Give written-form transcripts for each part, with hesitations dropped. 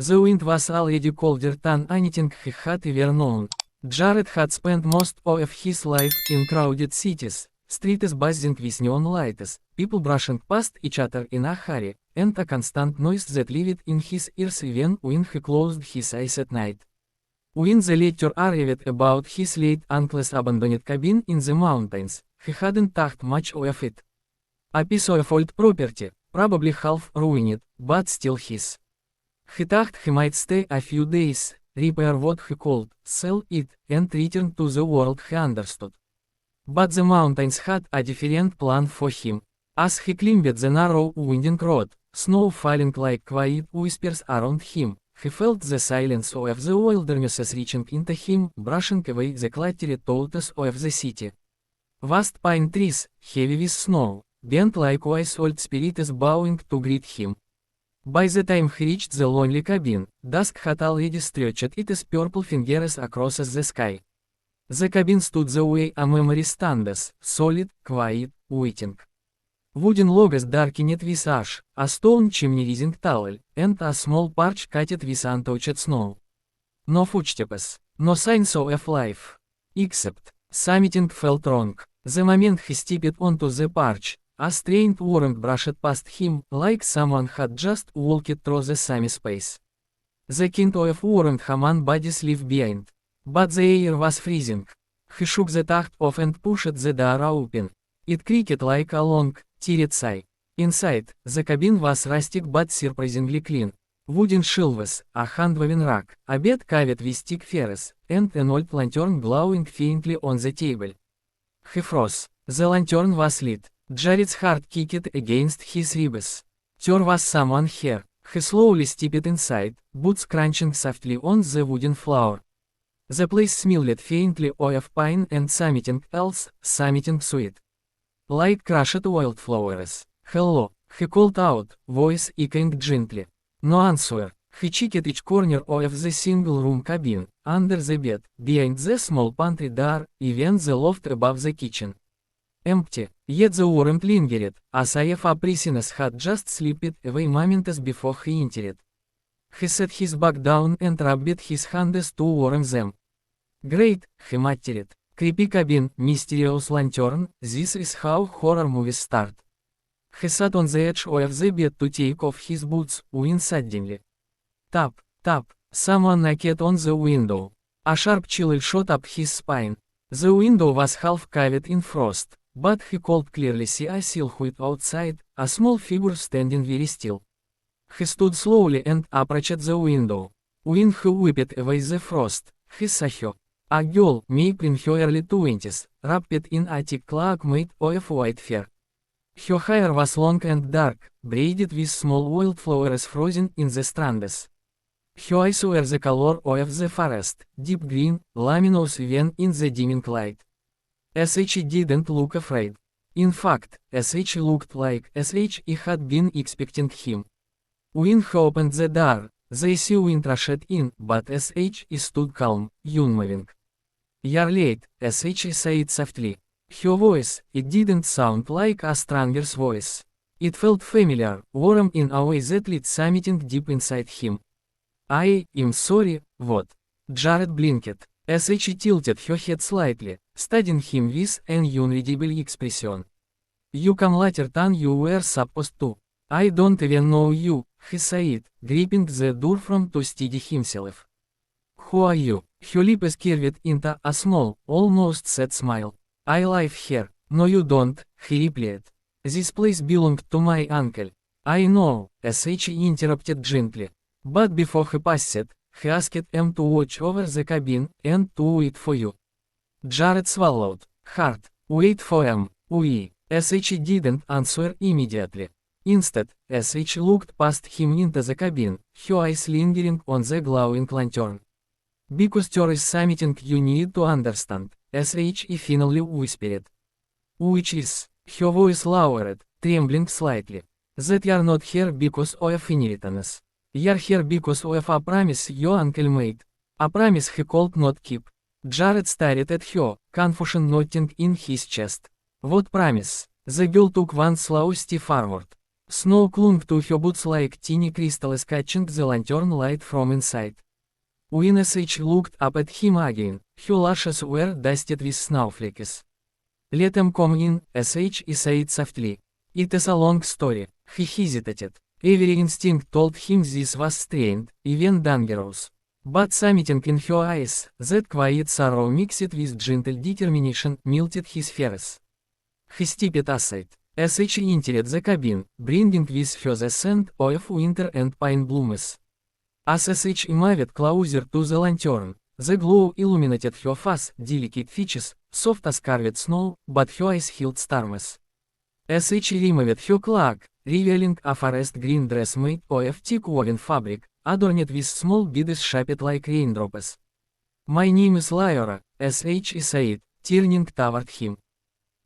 The wind was already colder than anything he had ever known. Jared had spent most of his life in crowded cities, streets buzzing with neon lights, people brushing past each other in a hurry, and a constant noise that lived in his ears even when he closed his eyes at night. When the letter arrived about his late uncle's abandoned cabin in the mountains, he hadn't thought much of it. A piece of old property, probably half ruined, but still his. He thought he might stay a few days, repair what he could, sell it, and return to the world he understood. But the mountains had a different plan for him. As he climbed the narrow, winding road, snow falling like quiet whispers around him, he felt the silence of the wilderness reaching into him, brushing away the cluttered thoughts of the city. Vast pine trees, heavy with snow, bent like wise old spirits bowing to greet him. By the time he reached the lonely cabin, dusk had already stretched its purple fingers across the sky. The cabin stood the way a memory stands, solid, quiet, waiting. Wooden logs darkened with ash, a stone chimney rising tall, and a small porch coated with untouched snow. No footsteps, no signs of life. Except, something felt wrong. The moment he stepped onto the porch, a strange warmth brushed past him, like someone had just walked through the same space. The kind of warmth human bodies leave behind. But the air was freezing. He shook the top off and pushed the door open. It creaked like a long, tired sigh. Inside, the cabin was rustic but surprisingly clean. Wooden shelves, a hand-woven rug, a bed covered with thick furs, and an old lantern glowing faintly on the table. He froze. The lantern was lit. Jared's heart kicked against his ribs. There was someone here. He slowly stepped inside, boots crunching softly on the wooden floor. The place smelled faintly of pine and something else, something sweet. Like crushed wildflowers. Hello, he called out, voice echoing gently. No answer. He checked each corner of the single-room cabin, under the bed, behind the small pantry door, even the loft above the kitchen. Empty, yet the warmth lingered, as if a prisoner had just slipped away moments before he entered. He set his back down and rubbed his hands to warm them. Great, he muttered. Creepy cabin, mysterious lantern, this is how horror movies start. He sat on the edge of the bed to take off his boots, when suddenly. Tap, tap, someone knocked on the window. A sharp chill shot up his spine. The window was half covered in frost, but he could clearly see a silhouette outside, a small figure standing very still. He stood slowly and approached the window. When he wiped away the frost, he saw her. A girl, maybe in her early 20s, wrapped in a thick cloak made of white fur. Her hair was long and dark, braided with small wildflowers frozen in the strands. Her eyes were the color of the forest, deep green, luminous even in the dimming light. SH didn't look afraid. In fact, SH looked like SH had been expecting him. When he opened the door, the sea wind rushed in, but SH stood calm, unmoving. You're late, SH said softly. Her voice, it didn't sound like a stranger's voice. It felt familiar, warm in a way that lit something deep inside him. I am sorry, what? Jared blinked. SH tilted her head slightly, studying him with an unreadable expression. You come later than you were supposed to. I don't even know you, he said, gripping the door frame to steady himself. Who are you? Her lips curved into a small, almost sad smile. I live here. No you don't, he replied. This place belonged to my uncle. I know, SH interrupted gently. But before he passed, he asked him to watch over the cabin and to wait for you. Jared swallowed. Hard. Wait for him. SH didn't answer immediately. Instead, SH looked past him into the cabin, her eyes lingering on the glowing lantern. Because there is something you need to understand, SH finally whispered. Which is, her voice lowered, trembling slightly. That you're not here because of inheritance. You're here because of a promise your uncle made. A promise he could not keep. Jared stared at her, confusion knotting in his chest. What promise? The girl took one slow step forward. Snow clung to her boots like tiny crystals catching the lantern light from inside. When SH looked up at him again, her lashes were dusted with snowflakes. Let them come in, SH said softly. It is a long story. He hesitated. Every instinct told him this was strained, even dangerous. But something in her eyes, that quiet sorrow mixed with gentle determination, melted his fears. He stepped aside. SH entered the cabin, bringing with her the scent of winter and pine blooms. As SH moved closer to the lantern, the glow illuminated her face, delicate features, soft as carved snow, but her eyes held storms. SH removed her cloak, revealing a forest green dress made of thick woven fabric, adorned with small beads shaped like raindrops. My name is Lyra, SH said, turning toward him.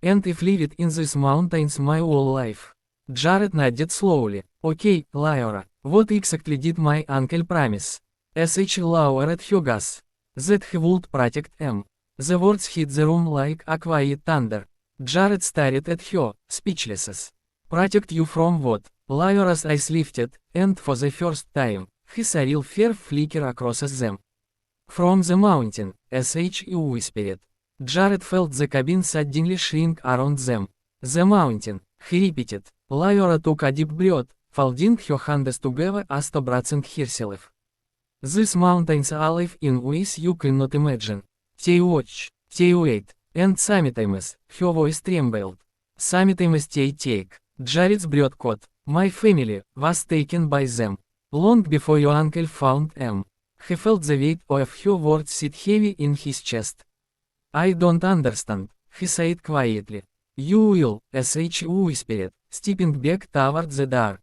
And I've lived in these mountains my whole life. Jared nodded slowly. Okay, Lyra, what exactly did my uncle promise? SH lowered her gaze. That he would protect M. The words hit the room like a quiet thunder. Jared stared at her, speechless. Protect you from what? Lyra's eyes lifted, and for the first time, he saw real fear flicker across them. From the mountain, SH whispered. Jared felt the cabin suddenly shrink around them. The mountain, he repeated. Lyra took a deep breath, folding her hands together as to bracing herself. These mountains are alive in ways you cannot imagine. They watch, they wait, and sometimes, her voice trembled. Sometimes they take. Jared's breath caught. My family was taken by them. Long before your uncle found M. He felt the weight of her words sit heavy in his chest. I don't understand, he said quietly. You will, SH whispered, stepping back toward the door.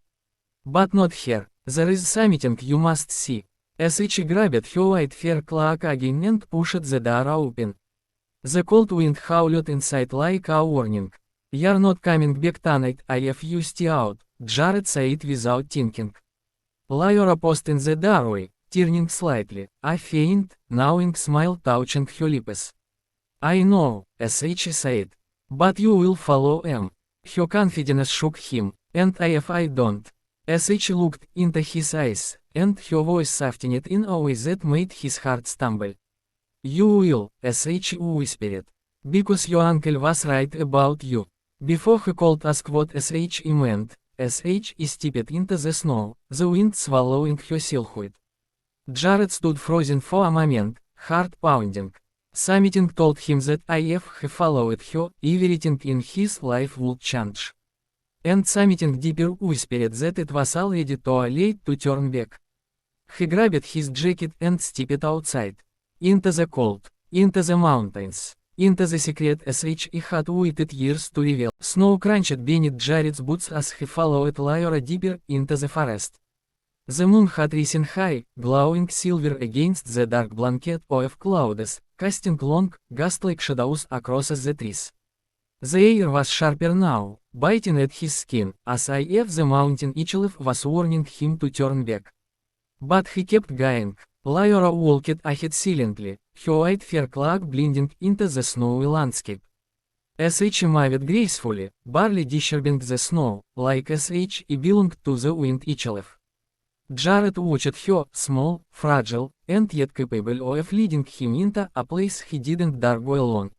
But not here, there is something you must see. SH grabbed her white fur cloak again and pushed the door open. The cold wind howled inside like a warning. You're not coming back tonight, if you stay out, Jared said without thinking. Lyra paused in the doorway, turning slightly, a faint, knowing smile touching her lips. I know, SH said. But you will follow M. Her confidence shook him, and if I don't. SH looked into his eyes, and her voice softened in a way that made his heart stumble. You will, SH whispered. Because your uncle was right about you. Before he could ask what SH meant, SH stepped into the snow, the wind swallowing her silhouette. Jared stood frozen for a moment, heart pounding. Something told him that if he followed her, everything in his life would change. And something deeper whispered that it was already too late to turn back. He grabbed his jacket and stepped outside. Into the cold, into the mountains, into the secret SH had waited years to reveal. Snow crunched beneath Jared's boots as he followed Lyra deeper into the forest. The moon had risen high, glowing silver against the dark blanket of clouds, casting long, ghast-like shadows across the trees. The air was sharper now, biting at his skin, as if the mountain itself was warning him to turn back. But he kept going. Lyra walked ahead silently, her white fur cloak blending into the snowy landscape. SH moved gracefully, barely disturbing the snow, like SH belonged to the wind itself. Jared watched her, small, fragile, and yet capable of leading him into a place he didn't dare go alone.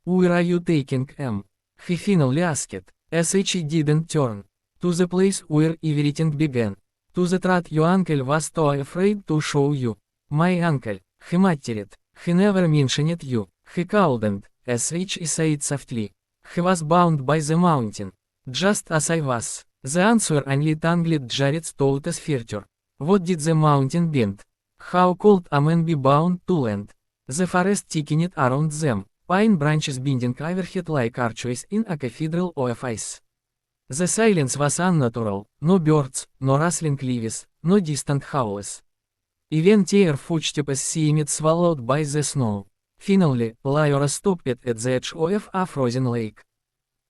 Where are you taking M? He finally asked. SH didn't turn. To the place where everything began. To the truth your uncle was too afraid to show you. My uncle, he muttered. He never mentioned you. He couldn't, SH said softly. He was bound by the mountain. Just as I was. The answer only tangled Jared's thoughts further. What did the mountain bend? How could a man be bound to land? The forest thickened around them, pine branches bending overhead like archways in a cathedral of ice. The silence was unnatural, no birds, no rustling leaves, no distant howls. Even their footsteps seemed swallowed by the snow. Finally, Lyra stopped at the edge of a frozen lake.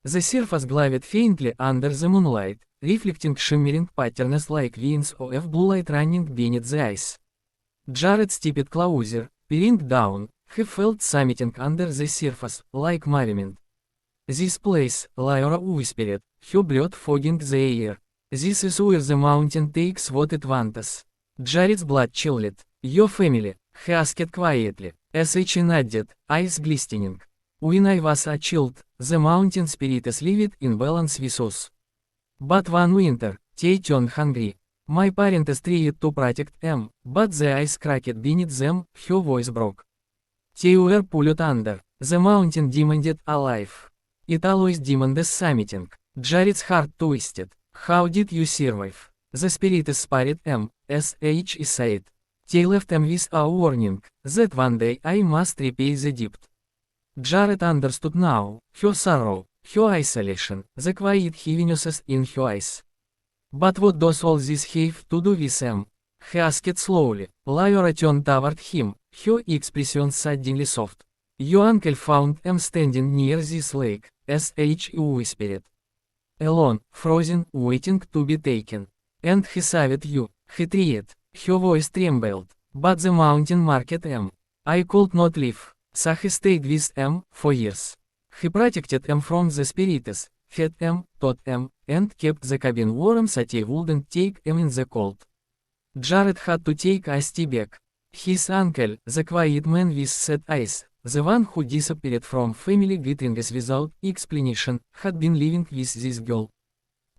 The surface glowed faintly under the moonlight, reflecting shimmering patterns like veins of blue light running beneath the ice. Jared stepped closer, peering down. He felt something under the surface, like movement. This place, Lyra whispered, her breath fogging the air. This is where the mountain takes what it wants. Jared's blood chilled. Your family, he asked quietly, sh nodded, eyes glistening. When I was a child, the mountain spirits lived in balance with us. But one winter, they turned hungry. My parents tried to protect them, but the ice cracked beneath them, her voice broke. They were pulled under. The mountain demanded a life. It always demanded something. Jared's heart twisted. How did you survive? The spirits spared them, he said. They left them with a warning, that one day I must repay the debt. Jared understood now, her sorrow, her isolation, the quiet heaviness in her eyes. But what does all this have to do with them? He asked slowly. Lyra turned toward him, her expression suddenly soft. Your uncle found them standing near this lake, he whispered. Alone, frozen, waiting to be taken. And he saved you, he tried. Her voice trembled. But the mountain marked them. I could not leave, so he stayed with them for years. He protected them from the spirits, fed them, taught them, and kept the cabin warm so they wouldn't take them in the cold. Jared had to take a step back. His uncle, the quiet man with sad eyes, the one who disappeared from family gatherings without explanation, had been living with this girl.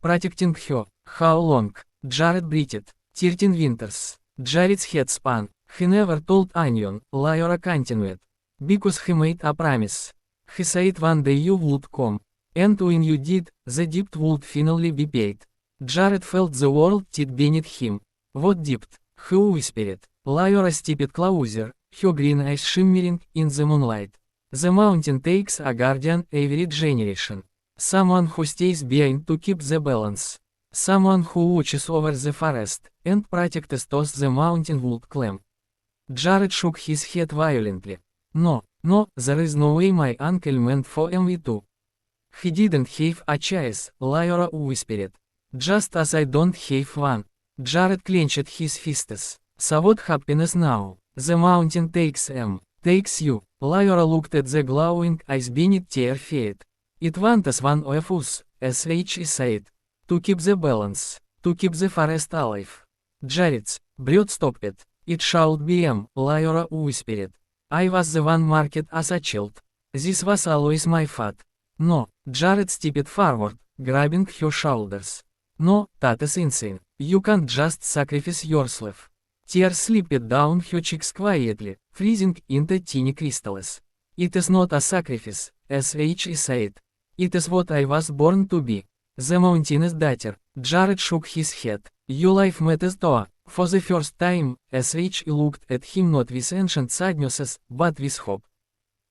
Protecting her. How long? Jared breathed. 13 winters. Jared's head spun. He never told anyone, Lyra continued. Because he made a promise. He said one day you would come. And when you did, the debt would finally be paid. Jared felt the world tight beneath him. What debt? He whispered. Lyra stepped closer, her green eyes shimmering in the moonlight. The mountain takes a guardian every generation. Someone who stays behind to keep the balance. Someone who watches over the forest, and protects those the mountain would claim. Jared shook his head violently. No, there is no way my uncle meant for MV2. He didn't have a choice, Lyra whispered. Just as I don't have one. Jared clenched his fists. So what happens now? The mountain takes you. Lyra looked at the glowing eyes beneath their feet. It wants one of us, sh said. To keep the balance, to keep the forest alive. Jared's breath stopped. It should be Lyra whispered. I was the one marked as a child. This was always my fault. No, Jared stepped forward, grabbing her shoulders. No, that is insane. You can't just sacrifice yourself. Tears slipped down her cheeks quietly, freezing into tiny crystals. It is not a sacrifice, sh said. It is what I was born to be. The mountain's daughter. Jared shook his head. Your life matters too. For the first time, sh looked at him not with ancient sadness, but with hope.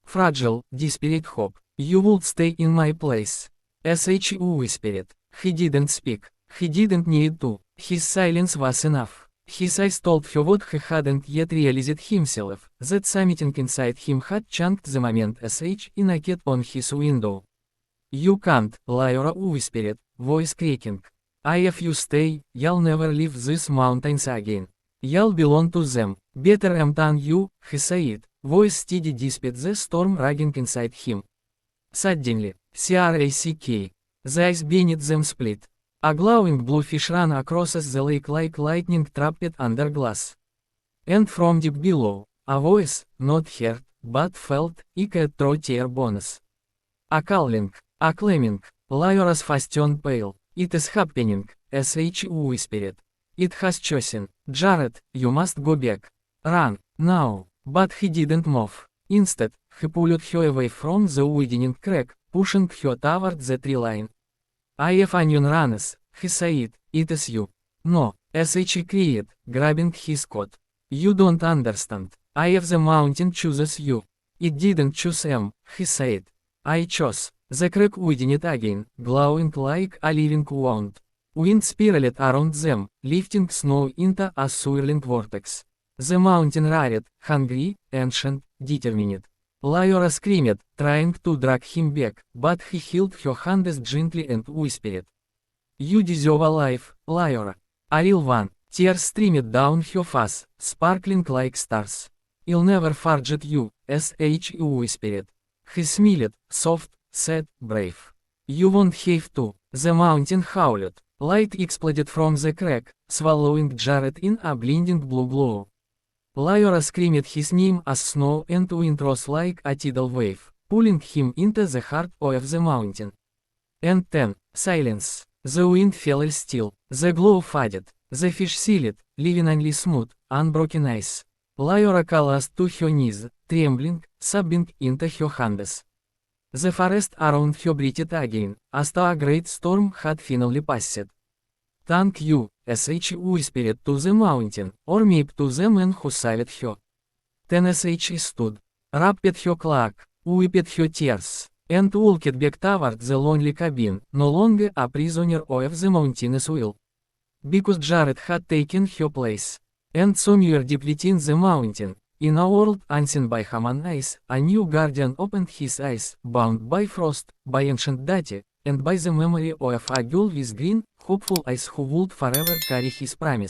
Fragile, desperate hope. You would stay in my place. Sh whispered. He didn't speak. He didn't need to. His silence was enough. His eyes told her what he hadn't yet realized himself, that something inside him had changed the moment sh knocked on his window. You can't, Lyra whispered, voice cracking. If you stay, you'll never leave these mountains again. You'll belong to them. Better than you, he said, voice steady despite the storm raging inside him. Suddenly, crack. The ice beneath them split. A glowing blue fish ran across the lake like lightning trapped under glass. And from deep below, a voice, not heard, but felt, echoed through their bones. A calling, a claiming. Lyra's face turned pale. It is happening, sh whispered. It has chosen. Jared, you must go back. Run, now. But he didn't move. Instead, he pulled her away from the widening crack, pushing her toward the tree line. I have onion runners, he said. It is you. No, sh cried, grabbing his coat. You don't understand. I have the mountain chooses you. It didn't choose him, he said. I chose. The crack widened again, glowing like a living wound. Wind spiraled around them, lifting snow into a swirling vortex. The mountain roared, hungry, ancient, determined. Lyra screamed, trying to drag him back, but he held her hands gently and whispered. You deserve a life, Lyra. A real one. Tears streamed down her face, sparkling like stars. I'll never forget you, sh whispered. He smiled, soft, sad, brave. You won't have to. The mountain howled. Light exploded from the crack, swallowing Jared in a blinding blue glow. Lyra screamed his name as snow and wind rose like a tidal wave, pulling him into the heart of the mountain. And then, silence. The wind fell still, the glow faded, the fish sealed, leaving only smooth, unbroken ice. Lyra collapsed to her knees, trembling, sobbing into her hands. The forest around her breathed again, as though a great storm had finally passed. Thank you, SH whispered to the mountain, or maybe to the man who saved her. Then SH stood, wrapped her cloak, wiped her tears, and walked back toward the lonely cabin, no longer a prisoner of the mountainous will. Because Jared had taken her place. And somewhere deep within the mountain, in a world unseen by human eyes, a new guardian opened his eyes, bound by frost, by ancient deity, and by the memory of a girl with green, hopeful eyes who would forever carry his promise.